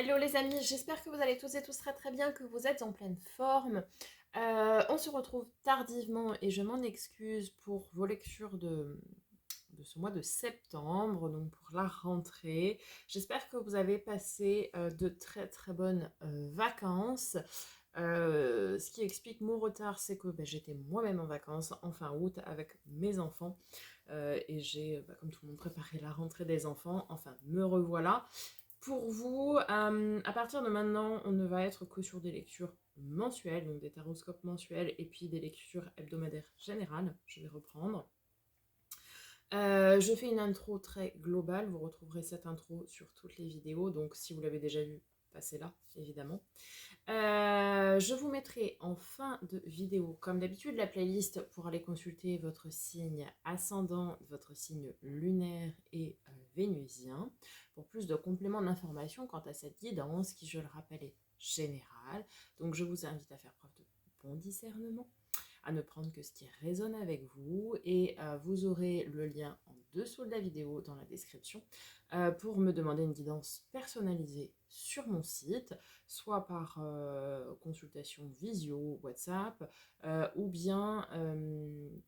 Hello les amis, j'espère que vous allez tous et tous très très bien, que vous êtes en pleine forme. On se retrouve tardivement et je m'en excuse pour vos lectures de ce mois de septembre, donc pour la rentrée. J'espère que vous avez passé de très très bonnes vacances. Ce qui explique mon retard, c'est que j'étais moi-même en vacances en fin août avec mes enfants et j'ai, comme tout le monde, préparé la rentrée des enfants. Enfin, me revoilà. Pour vous, à partir de maintenant, on ne va être que sur des lectures mensuelles, donc des taroscopes mensuels et puis des lectures hebdomadaires générales. Je vais reprendre. Je fais une intro très globale, vous retrouverez cette intro sur toutes les vidéos, donc si vous l'avez déjà vue, passez là, évidemment. Je vous mettrai en fin de vidéo, comme d'habitude, la playlist pour aller consulter votre signe ascendant, votre signe lunaire et vénusien, pour plus de compléments d'information quant à cette guidance qui, je le rappelle, est générale. Donc je vous invite à faire preuve de bon discernement, à ne prendre que ce qui résonne avec vous, et vous aurez le lien en dessous de la vidéo dans la description pour me demander une guidance personnalisée sur mon site, soit par consultation visio, WhatsApp, ou bien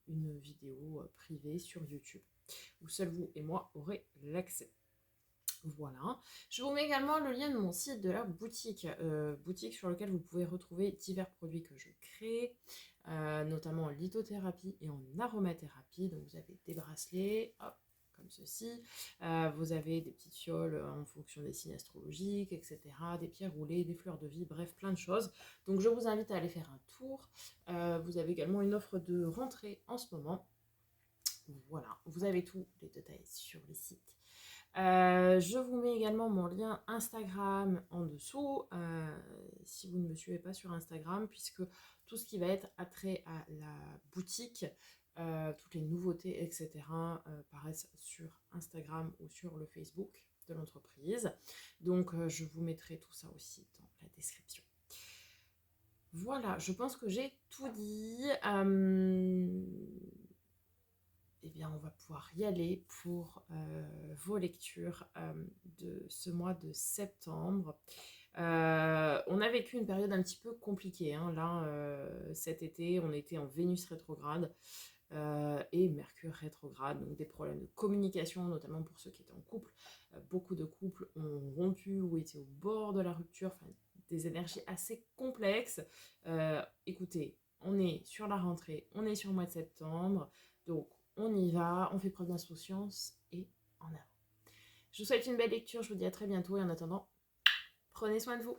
une vidéo privée sur YouTube, où seul vous et moi aurez l'accès. Voilà. Je vous mets également le lien de mon site de la boutique, boutique sur lequel vous pouvez retrouver divers produits que je crée, notamment en lithothérapie et en aromathérapie. Donc vous avez des bracelets, hop, comme ceci. Vous avez des petites fioles en fonction des signes astrologiques, etc. Des pierres roulées, des fleurs de vie, bref, plein de choses. Donc je vous invite à aller faire un tour. Vous avez également une offre de rentrée en ce moment. Voilà, vous avez tous les détails sur le site. Je vous mets également mon lien Instagram en dessous, si vous ne me suivez pas sur Instagram, puisque tout ce qui va être attrait à la boutique, toutes les nouveautés, etc., paraissent sur Instagram ou sur le Facebook de l'entreprise. Donc je vous mettrai tout ça aussi dans la description. Voilà, je pense que j'ai tout dit. Eh bien, on va pouvoir y aller pour vos lectures de ce mois de septembre. On a vécu une période un petit peu compliquée, hein. Là, cet été, on était en Vénus rétrograde et Mercure rétrograde, donc des problèmes de communication, notamment pour ceux qui étaient en couple. Beaucoup de couples ont rompu ou étaient au bord de la rupture, enfin, des énergies assez complexes. Écoutez, on est sur la rentrée, on est sur le mois de septembre, donc on y va, on fait preuve d'insouciance et en avant. Je vous souhaite une belle lecture, je vous dis à très bientôt et en attendant, prenez soin de vous.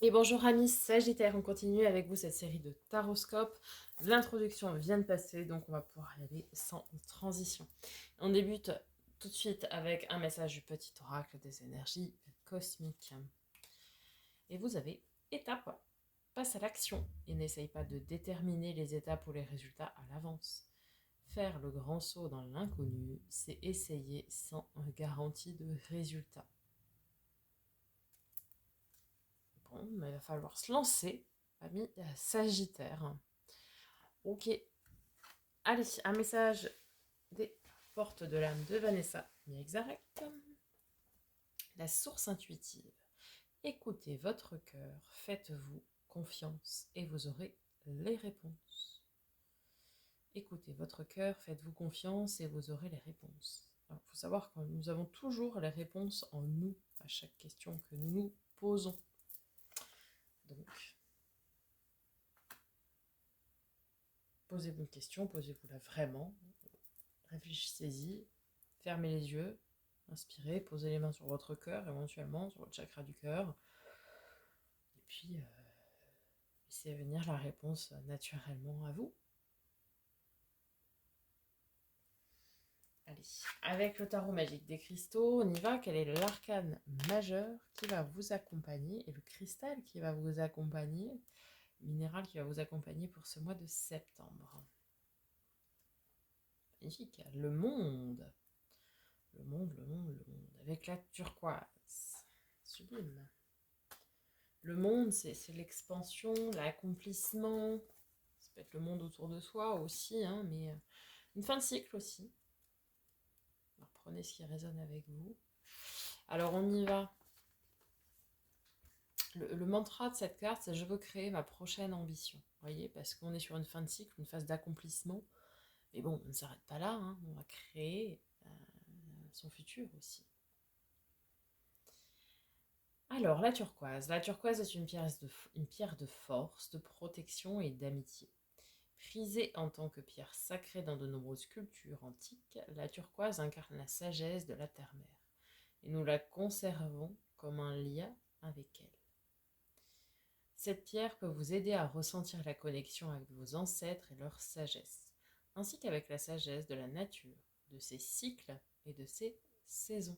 Et bonjour amis Sagittaires, on continue avec vous cette série de taroscopes. L'introduction vient de passer, donc on va pouvoir y aller sans transition. On débute tout de suite avec un message du petit oracle des énergies cosmiques. Et vous avez étape. Passe à l'action et n'essaye pas de déterminer les étapes ou les résultats à l'avance. Faire le grand saut dans l'inconnu, c'est essayer sans garantie de résultat. Bon, mais il va falloir se lancer, ami Sagittaire. Ok. Allez, un message des portes de l'âme de Vanessa Miexarek. La source intuitive. Écoutez votre cœur, faites-vous confiance et vous aurez les réponses. Écoutez votre cœur, faites-vous confiance et vous aurez les réponses. Il faut savoir que nous avons toujours les réponses en nous à chaque question que nous nous posons. Donc, posez-vous une question, posez-vous-la vraiment, réfléchissez-y, fermez les yeux, inspirez, posez les mains sur votre cœur, éventuellement sur votre chakra du cœur, et puis laissez venir la réponse naturellement à vous. Allez, avec le tarot magique des cristaux, on y va. Quel est l'arcane majeur qui va vous accompagner et le cristal qui va vous accompagner, minéral qui va vous accompagner pour ce mois de septembre? Magnifique, le monde. Le monde, le monde, le monde. Avec la turquoise. Sublime. Le monde, c'est l'expansion, l'accomplissement. Ça peut être le monde autour de soi aussi, hein, mais une fin de cycle aussi. Alors, prenez ce qui résonne avec vous. Alors, on y va. Le mantra de cette carte, c'est « Je veux créer ma prochaine ambition ». Vous voyez, parce qu'on est sur une fin de cycle, une phase d'accomplissement. Mais bon, on ne s'arrête pas là, hein. On va créer son futur aussi. Alors, la turquoise. La turquoise est une pierre de force, de protection et d'amitié. Prisée en tant que pierre sacrée dans de nombreuses cultures antiques, la turquoise incarne la sagesse de la terre-mère. Et nous la conservons comme un lien avec elle. Cette pierre peut vous aider à ressentir la connexion avec vos ancêtres et leur sagesse, ainsi qu'avec la sagesse de la nature, de ses cycles et de ses saisons.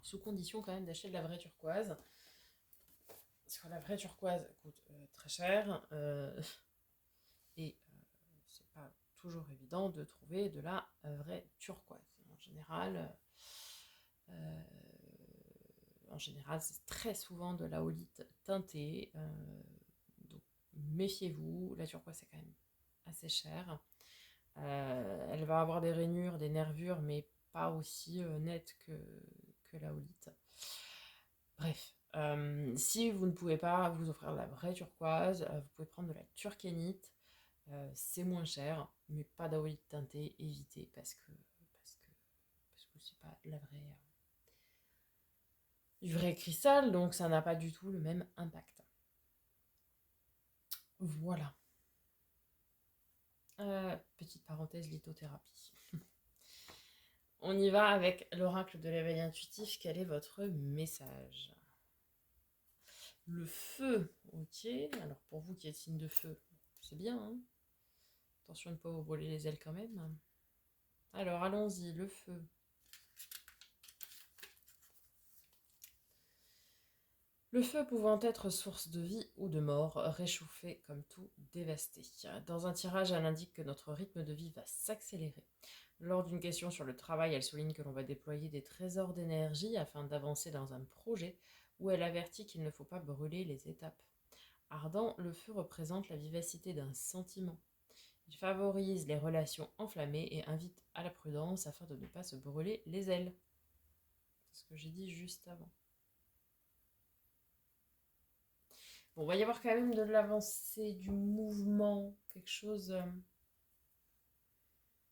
Sous condition quand même d'acheter de la vraie turquoise, parce que la vraie turquoise coûte très cher, et c'est pas toujours évident de trouver de la vraie turquoise. Euh, En général, c'est très souvent de la haulite teintée, donc méfiez-vous, la turquoise c'est quand même assez cher. Elle va avoir des rainures, des nervures, mais pas aussi nettes que la haulite. Bref, si vous ne pouvez pas vous offrir de la vraie turquoise, vous pouvez prendre de la turkénite, c'est moins cher, mais pas d'aolite teintée, évitez parce que c'est pas la vraie, du vrai cristal, donc ça n'a pas du tout le même impact. Voilà. Petite parenthèse, lithothérapie. On y va avec l'oracle de l'éveil intuitif. Quel est votre message? Le feu, ok. Alors pour vous qui êtes signe de feu, c'est bien, hein. Attention de ne pas vous brûler les ailes quand même. Alors allons-y, le feu. Le feu pouvant être source de vie ou de mort, réchauffé comme tout dévasté. Dans un tirage, elle indique que notre rythme de vie va s'accélérer. Lors d'une question sur le travail, elle souligne que l'on va déployer des trésors d'énergie afin d'avancer dans un projet, où elle avertit qu'il ne faut pas brûler les étapes. Ardent, le feu représente la vivacité d'un sentiment. Il favorise les relations enflammées et invite à la prudence afin de ne pas se brûler les ailes. C'est ce que j'ai dit juste avant. Bon, il va y avoir quand même de l'avancée, du mouvement, quelque chose.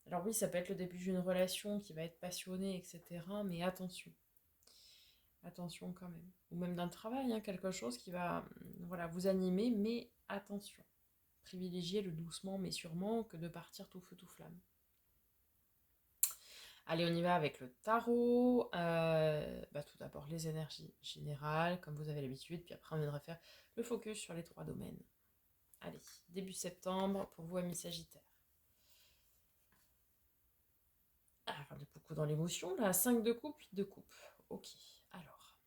Alors oui, ça peut être le début d'une relation qui va être passionnée, etc. Mais attention. Attention quand même. Ou même d'un travail, hein, quelque chose qui va voilà, vous animer, mais attention. Privilégiez le doucement mais sûrement que de partir tout feu tout flamme. Allez, on y va avec le tarot. Tout d'abord, les énergies générales, comme vous avez l'habitude. Puis après, on viendra faire le focus sur les 3 domaines. Allez, début septembre pour vous, amis Sagittaires. Ah, on est beaucoup dans l'émotion, là. 5 de coupe, 8 de coupe. Ok, alors.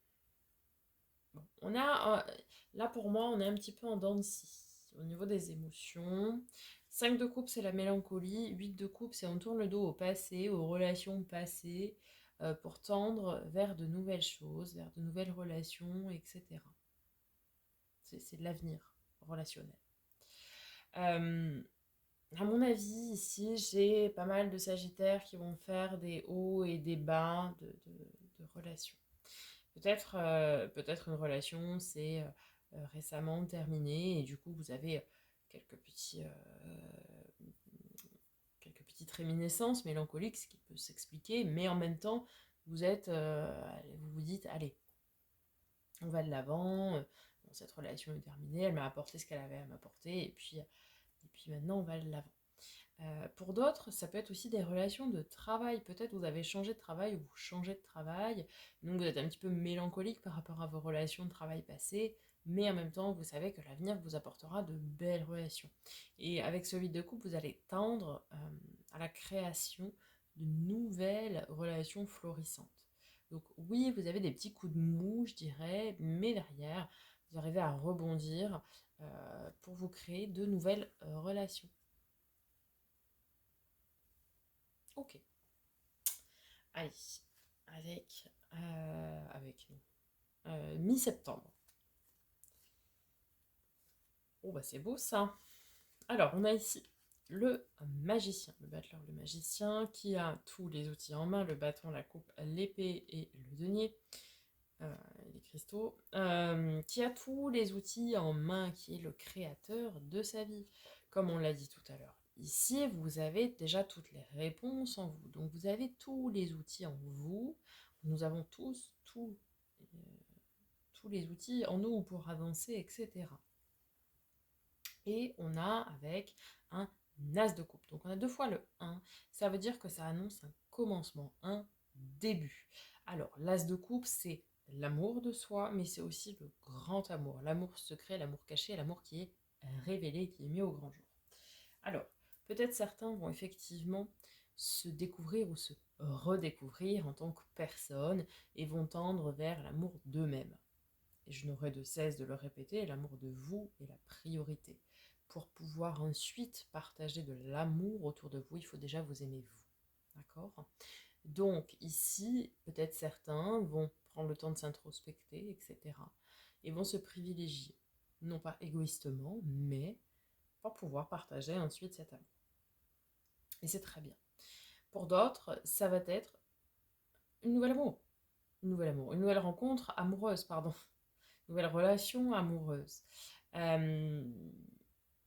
Bon, on a... là, pour moi, on est un petit peu en dents de scie. Au niveau des émotions, 5 de coupe, c'est la mélancolie. 8 de coupe, c'est on tourne le dos au passé, aux relations passées, pour tendre vers de nouvelles choses, vers de nouvelles relations, etc. C'est de l'avenir relationnel. À mon avis, ici, j'ai pas mal de Sagittaires qui vont faire des hauts et des bas de relations. Peut-être une relation s'est récemment terminée et du coup vous avez quelques petites réminiscences mélancoliques, ce qui peut s'expliquer, mais en même temps vous vous dites allez, on va de l'avant, cette relation est terminée, elle m'a apporté ce qu'elle avait à m'apporter et puis maintenant on va de l'avant. Pour d'autres, ça peut être aussi des relations de travail. Peut-être vous avez changé de travail ou vous changez de travail, donc vous êtes un petit peu mélancolique par rapport à vos relations de travail passées, mais en même temps, vous savez que l'avenir vous apportera de belles relations. Et avec ce vide de couple, vous allez tendre à la création de nouvelles relations florissantes. Donc oui, vous avez des petits coups de mou, je dirais, mais derrière, vous arrivez à rebondir pour vous créer de nouvelles relations. Ok. Allez, avec nous. Mi-septembre. Oh bah c'est beau ça. Alors on a ici le magicien, le battleur, le magicien, qui a tous les outils en main, le bâton, la coupe, l'épée et le denier, les cristaux, qui a tous les outils en main, qui est le créateur de sa vie, comme on l'a dit tout à l'heure. Ici, vous avez déjà toutes les réponses en vous, donc vous avez tous les outils en vous, nous avons tous les outils en nous pour avancer, etc. Et on a avec un as de coupe. Donc on a 2 fois le 1. Ça veut dire que ça annonce un commencement, un début. Alors l'as de coupe, c'est l'amour de soi, mais c'est aussi le grand amour. L'amour secret, l'amour caché, l'amour qui est révélé, qui est mis au grand jour. Alors, peut-être certains vont effectivement se découvrir ou se redécouvrir en tant que personne et vont tendre vers l'amour d'eux-mêmes. Et je n'aurai de cesse de le répéter, l'amour de vous est la priorité. Pour pouvoir ensuite partager de l'amour autour de vous, il faut déjà vous aimer vous. D'accord? Donc ici, peut-être certains vont prendre le temps de s'introspecter, etc. Et vont se privilégier. Non pas égoïstement, mais pour pouvoir partager ensuite cet amour. Et c'est très bien. Pour d'autres, ça va être une nouvelle amour. Une nouvelle rencontre amoureuse, pardon. Nouvelle relation amoureuse.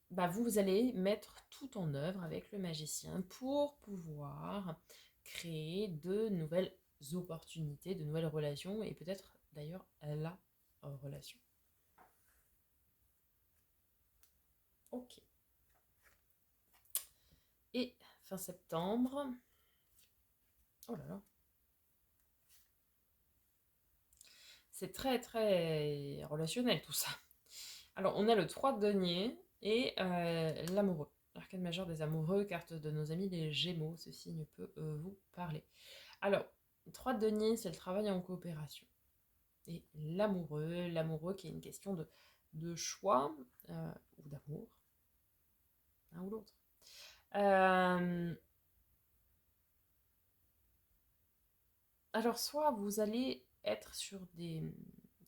Vous allez mettre tout en œuvre avec le magicien pour pouvoir créer de nouvelles opportunités, de nouvelles relations et peut-être d'ailleurs la relation. Ok. Et fin septembre. Oh là là. C'est très très relationnel tout ça. Alors on a le 3 de denier et l'amoureux. L'arcane majeur des amoureux, carte de nos amis les Gémeaux, ce signe peut vous parler. Alors, 3 de denier, c'est le travail en coopération. Et l'amoureux qui est une question de choix ou d'amour, l'un ou l'autre. Alors, soit vous allez être sur des...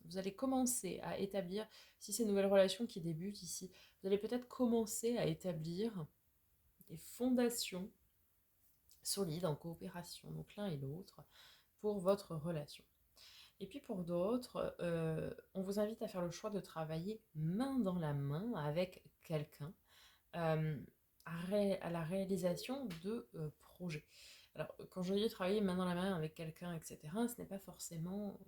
Vous allez commencer à établir, si c'est une nouvelle relation qui débute ici, vous allez peut-être commencer à établir des fondations solides en coopération, donc l'un et l'autre, pour votre relation. Et puis pour d'autres, on vous invite à faire le choix de travailler main dans la main avec quelqu'un à la réalisation de projets. Alors, quand je dis travailler main dans la main avec quelqu'un, etc., ce n'est pas forcément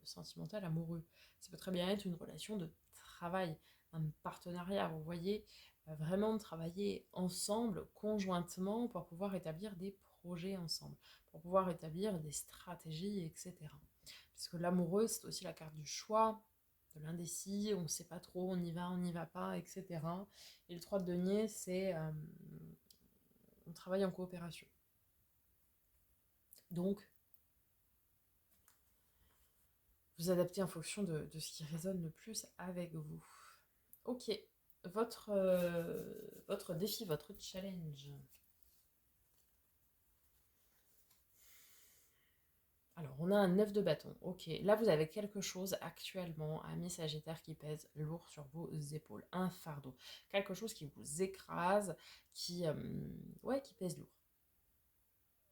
sentimental, amoureux. Ça peut très bien être une relation de travail, un partenariat, vous voyez, vraiment travailler ensemble, conjointement, pour pouvoir établir des projets ensemble, pour pouvoir établir des stratégies, etc. Parce que l'amoureux, c'est aussi la carte du choix, de l'indécis, on ne sait pas trop, on n'y va pas, etc. Et le 3 de denier, c'est on travaille en coopération. Donc, vous adaptez en fonction de ce qui résonne le plus avec vous. Ok, votre défi, votre challenge. Alors, on a un 9 de bâton. Ok, là, vous avez quelque chose actuellement, ami Sagittaire, qui pèse lourd sur vos épaules. Un fardeau. Quelque chose qui vous écrase, qui pèse lourd.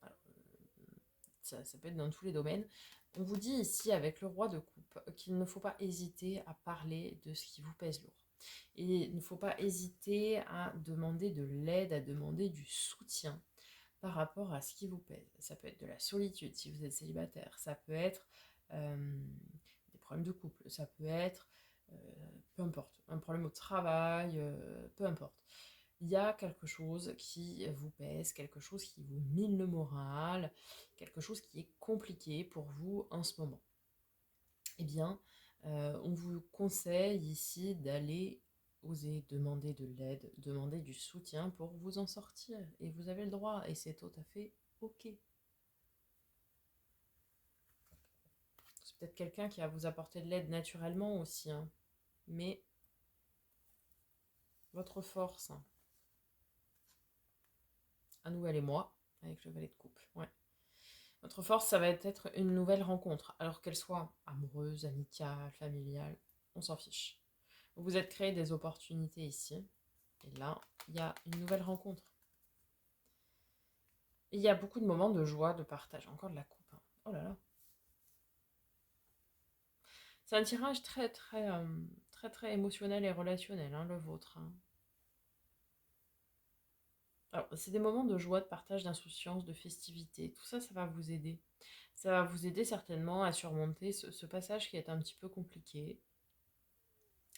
Alors, ça peut être dans tous les domaines. On vous dit ici, avec le roi de coupe, qu'il ne faut pas hésiter à parler de ce qui vous pèse lourd. Et il ne faut pas hésiter à demander de l'aide, à demander du soutien par rapport à ce qui vous pèse. Ça peut être de la solitude si vous êtes célibataire, ça peut être des problèmes de couple, ça peut être, peu importe, un problème au travail, peu importe. Il y a quelque chose qui vous pèse, quelque chose qui vous mine le moral, quelque chose qui est compliqué pour vous en ce moment. Eh bien, on vous conseille ici d'aller oser demander de l'aide, demander du soutien pour vous en sortir. Et vous avez le droit, et c'est tout à fait ok. C'est peut-être quelqu'un qui va vous apporter de l'aide naturellement aussi, hein. Mais votre force, hein, à nous, elle et moi, avec le valet de coupe, ouais. Votre force, ça va être une nouvelle rencontre, alors qu'elle soit amoureuse, amicale, familiale, on s'en fiche. Vous vous êtes créé des opportunités ici, et là, il y a une nouvelle rencontre. Il y a beaucoup de moments de joie, de partage. Encore de la coupe, hein. Oh là là. C'est un tirage très émotionnel et relationnel, hein, le vôtre, hein. Alors, c'est des moments de joie, de partage, d'insouciance, de festivité. Tout ça, ça va vous aider. Ça va vous aider certainement à surmonter ce passage qui est un petit peu compliqué,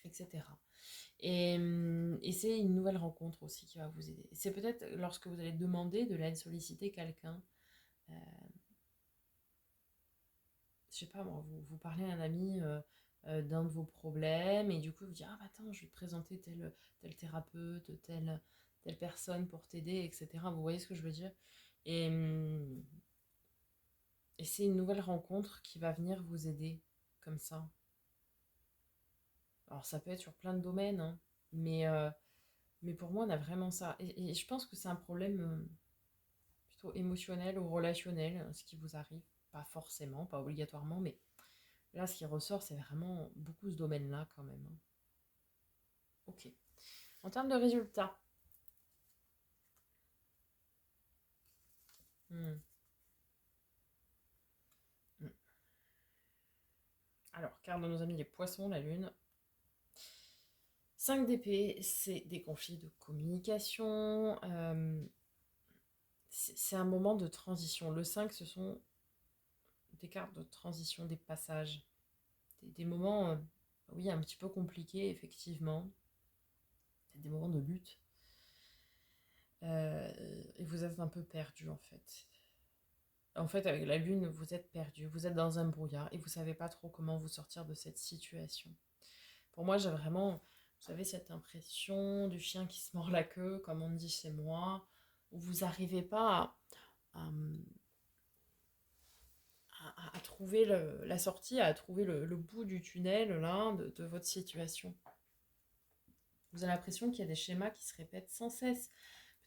etc. Et c'est une nouvelle rencontre aussi qui va vous aider. C'est peut-être lorsque vous allez demander de l'aide, solliciter quelqu'un, euh, je sais pas moi, vous parlez à un ami d'un de vos problèmes et du coup vous dites ah bah attends je vais te présenter tel thérapeute, telle personne pour t'aider, etc. Vous voyez ce que je veux dire? Et, hum, et c'est une nouvelle rencontre qui va venir vous aider comme ça. Alors ça peut être sur plein de domaines, hein, mais, euh, mais pour moi on a vraiment ça. Et je pense que c'est un problème plutôt émotionnel ou relationnel, ce qui vous arrive. Pas forcément, pas obligatoirement, mais là, ce qui ressort, c'est vraiment beaucoup ce domaine-là quand même, hein. Ok. En termes de résultats, hmm, hmm. Alors, carte de nos amis les poissons, la lune. 5 d'épée, c'est des conflits de communication. C'est un moment de transition. Le 5, ce sont des cartes de transition, des passages. Des moments, oui, un petit peu compliqués, effectivement. Des moments de lutte. Et vous êtes un peu perdu, en fait. En fait, avec la lune, vous êtes perdu, vous êtes dans un brouillard et vous savez pas trop comment vous sortir de cette situation. Pour moi, j'ai vraiment, vous savez, cette impression du chien qui se mord la queue, comme on dit chez moi, où vous n'arrivez pas à, à trouver la sortie, à trouver le bout du tunnel là, de votre situation. Vous avez l'impression qu'il y a des schémas qui se répètent sans cesse.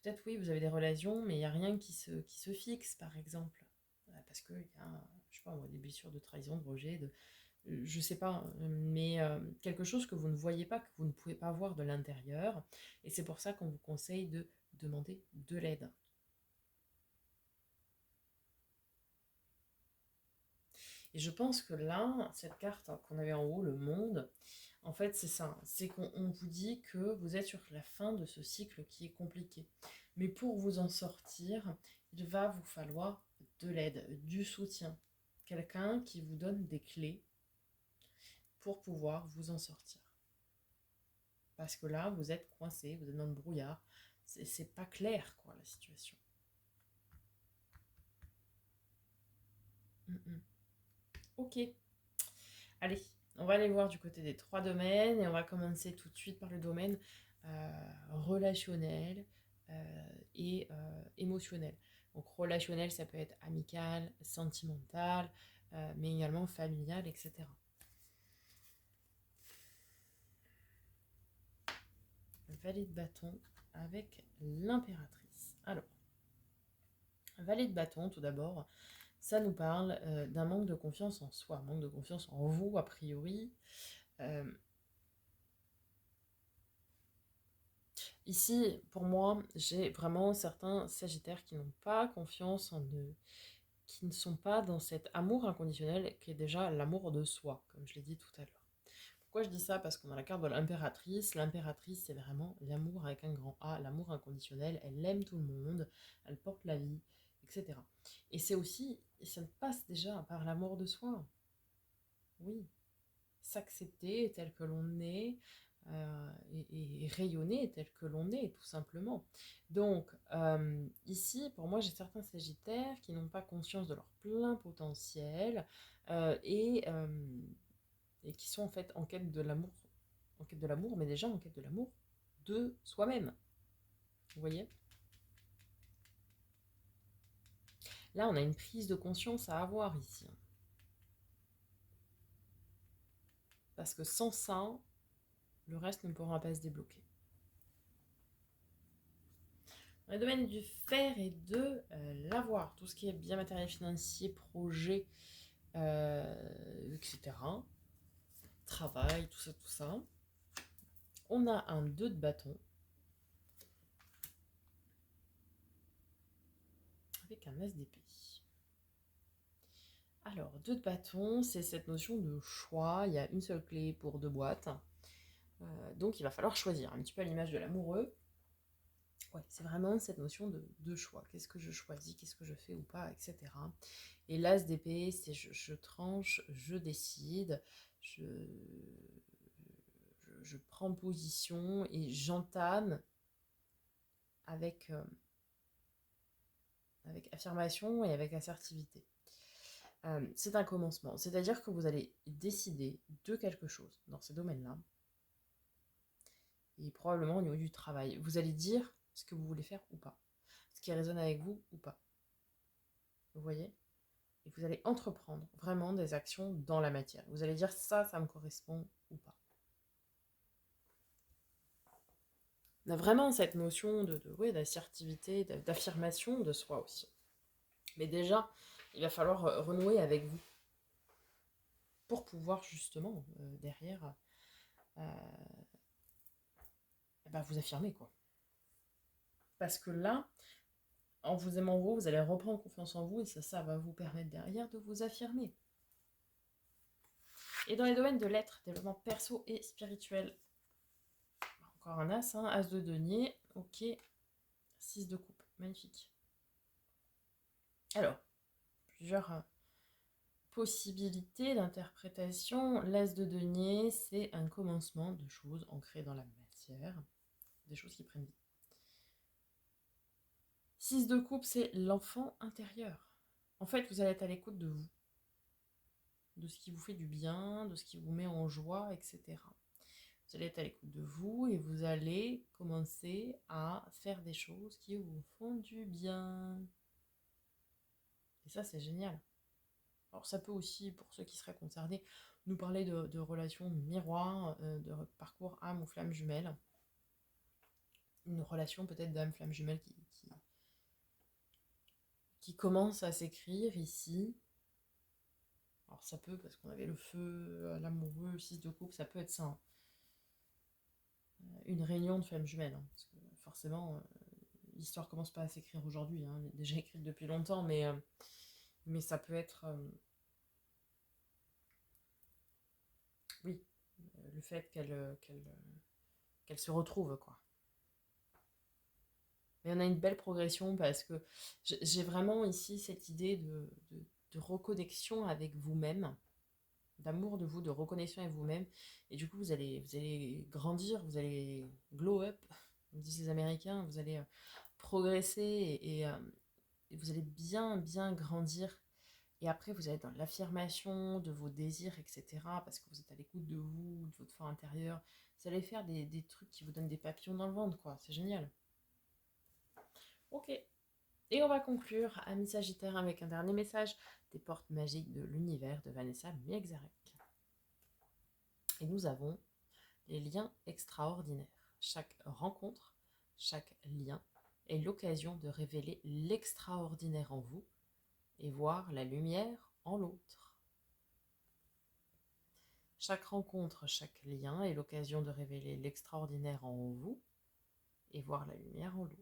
Peut-être oui, vous avez des relations, mais il n'y a rien qui se fixe, par exemple. Parce qu'il y a, je sais pas moi, des blessures de trahison, de rejet, je sais pas, mais quelque chose que vous ne voyez pas, que vous ne pouvez pas voir de l'intérieur. Et c'est pour ça qu'on vous conseille de demander de l'aide. Et je pense que là, cette carte qu'on avait en haut, le monde, en fait, c'est ça. C'est qu'on vous dit que vous êtes sur la fin de ce cycle qui est compliqué. Mais pour vous en sortir, il va vous falloir de l'aide, du soutien. Quelqu'un qui vous donne des clés pour pouvoir vous en sortir. Parce que là, vous êtes coincé, vous êtes dans le brouillard. C'est pas clair, quoi, la situation. Mm, mm. Ok. Allez, on va aller voir du côté des 3 domaines et on va commencer tout de suite par le domaine relationnel et émotionnel. Donc relationnel, ça peut être amical, sentimental, mais également familial, etc. Valet de bâton avec l'impératrice. Alors, valet de bâton, tout d'abord, ça nous parle d'un manque de confiance en soi, manque de confiance en vous, a priori. Euh, Ici, pour moi, j'ai vraiment certains sagittaires qui n'ont pas confiance en eux, qui ne sont pas dans cet amour inconditionnel qui est déjà l'amour de soi, comme je l'ai dit tout à l'heure. Pourquoi je dis ça? Parce qu'on a la carte de l'impératrice. L'impératrice, c'est vraiment l'amour avec un grand A, l'amour inconditionnel. Elle aime tout le monde, elle porte la vie, etc. Et c'est aussi, ça passe déjà par l'amour de soi. Oui, s'accepter tel que l'on est et rayonner tel que l'on est, tout simplement. Donc, ici, pour moi, j'ai certains sagittaires qui n'ont pas conscience de leur plein potentiel euh, et, euh, et qui sont en fait en quête de l'amour, mais déjà en quête de l'amour de soi-même. Vous voyez? Là, on a une prise de conscience à avoir ici. Parce que sans ça, le reste ne pourra pas se débloquer. Dans le domaine du faire et de l'avoir, tout ce qui est bien matériel financier, projet, etc. Travail, tout ça, tout ça. On a un 2 de bâton montrer qu'un as d'épée. Alors, 2 de bâton, c'est cette notion de choix. Il y a une seule clé pour 2 boîtes. Donc, il va falloir choisir, un petit peu à l'image de l'amoureux. Ouais, c'est vraiment cette notion de choix. Qu'est-ce que je choisis, qu'est-ce que je fais ou pas, etc. Et l'as d'épée, c'est je tranche, je décide, je prends position et j'entame avec affirmation et avec assertivité. C'est un commencement, c'est-à-dire que vous allez décider de quelque chose dans ces domaines-là, et probablement au niveau du travail. Vous allez dire ce que vous voulez faire ou pas, ce qui résonne avec vous ou pas. Vous voyez ? Et vous allez entreprendre vraiment des actions dans la matière. Vous allez dire ça me correspond ou pas. On a vraiment cette notion d'assertivité, d'affirmation de soi aussi. Mais déjà, il va falloir renouer avec vous pour pouvoir justement, derrière, vous affirmer, quoi. Parce que là, en vous aimant vous allez reprendre confiance en vous et ça va vous permettre derrière de vous affirmer. Et dans les domaines de l'être, développement perso et spirituel, encore un as, hein, as de denier, ok, 6 de coupe, magnifique. Alors, plusieurs possibilités d'interprétation. L'as de denier, c'est un commencement de choses ancrées dans la matière, des choses qui prennent vie. 6 de coupe, c'est l'enfant intérieur. En fait, vous allez être à l'écoute de vous, de ce qui vous fait du bien, de ce qui vous met en joie, etc. Vous allez être à l'écoute de vous et vous allez commencer à faire des choses qui vous font du bien. Et ça, c'est génial. Alors ça peut aussi, pour ceux qui seraient concernés, nous parler de relations miroirs, de parcours âme ou flamme jumelle. Une relation peut-être d'âme flamme jumelle qui commence à s'écrire ici. Alors ça peut, parce qu'on avait le feu, l'amoureux, le 6 de coupe, ça peut être ça. Hein. Une réunion de flamme jumelle. Hein, parce que forcément, l'histoire commence pas à s'écrire aujourd'hui. Hein, elle est déjà écrite depuis longtemps, mais ça peut être... oui, le fait qu'elle se retrouve, quoi. Mais on a une belle progression parce que j'ai vraiment ici cette idée de reconnexion avec vous-même, d'amour de vous, de reconnexion avec vous-même. Et du coup, vous allez grandir, vous allez glow up, comme disent les Américains, vous allez progresser et vous allez bien, bien grandir. Et après, vous allez dans l'affirmation de vos désirs, etc. Parce que vous êtes à l'écoute de vous, de votre fort intérieur. Vous allez faire des trucs qui vous donnent des papillons dans le ventre, quoi. C'est génial. Ok. Et on va conclure, amis Sagittaires, avec un dernier message des portes magiques de l'univers de Vanessa Miexarek. Et nous avons les liens extraordinaires. Chaque rencontre, chaque lien est l'occasion de révéler l'extraordinaire en vous et voir la lumière en l'autre. Chaque rencontre, chaque lien est l'occasion de révéler l'extraordinaire en vous et voir la lumière en l'autre.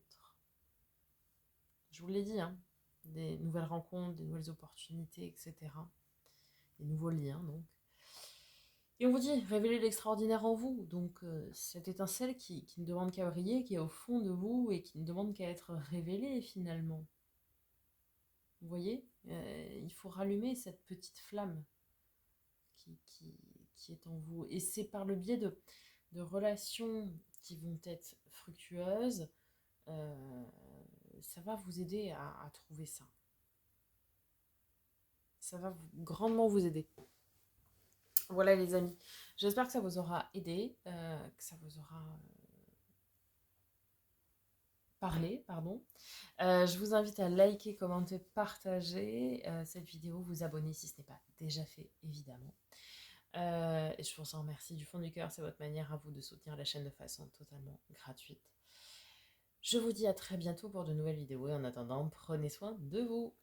Je vous l'ai dit, hein, des nouvelles rencontres, des nouvelles opportunités, etc. Des nouveaux liens, donc. Et on vous dit, révélez l'extraordinaire en vous. Donc, cette étincelle qui ne demande qu'à briller, qui est au fond de vous et qui ne demande qu'à être révélée, finalement. Vous voyez, il faut rallumer cette petite flamme qui est en vous. Et c'est par le biais de relations qui vont être fructueuses, ça va vous aider à trouver ça. Ça va grandement vous aider. Voilà les amis, j'espère que ça vous aura aidé, que ça vous aura parlé, pardon. Je vous invite à liker, commenter, partager cette vidéo, vous abonner si ce n'est pas déjà fait, évidemment. Et je vous en remercie du fond du cœur, c'est votre manière à vous de soutenir la chaîne de façon totalement gratuite. Je vous dis à très bientôt pour de nouvelles vidéos et en attendant, prenez soin de vous.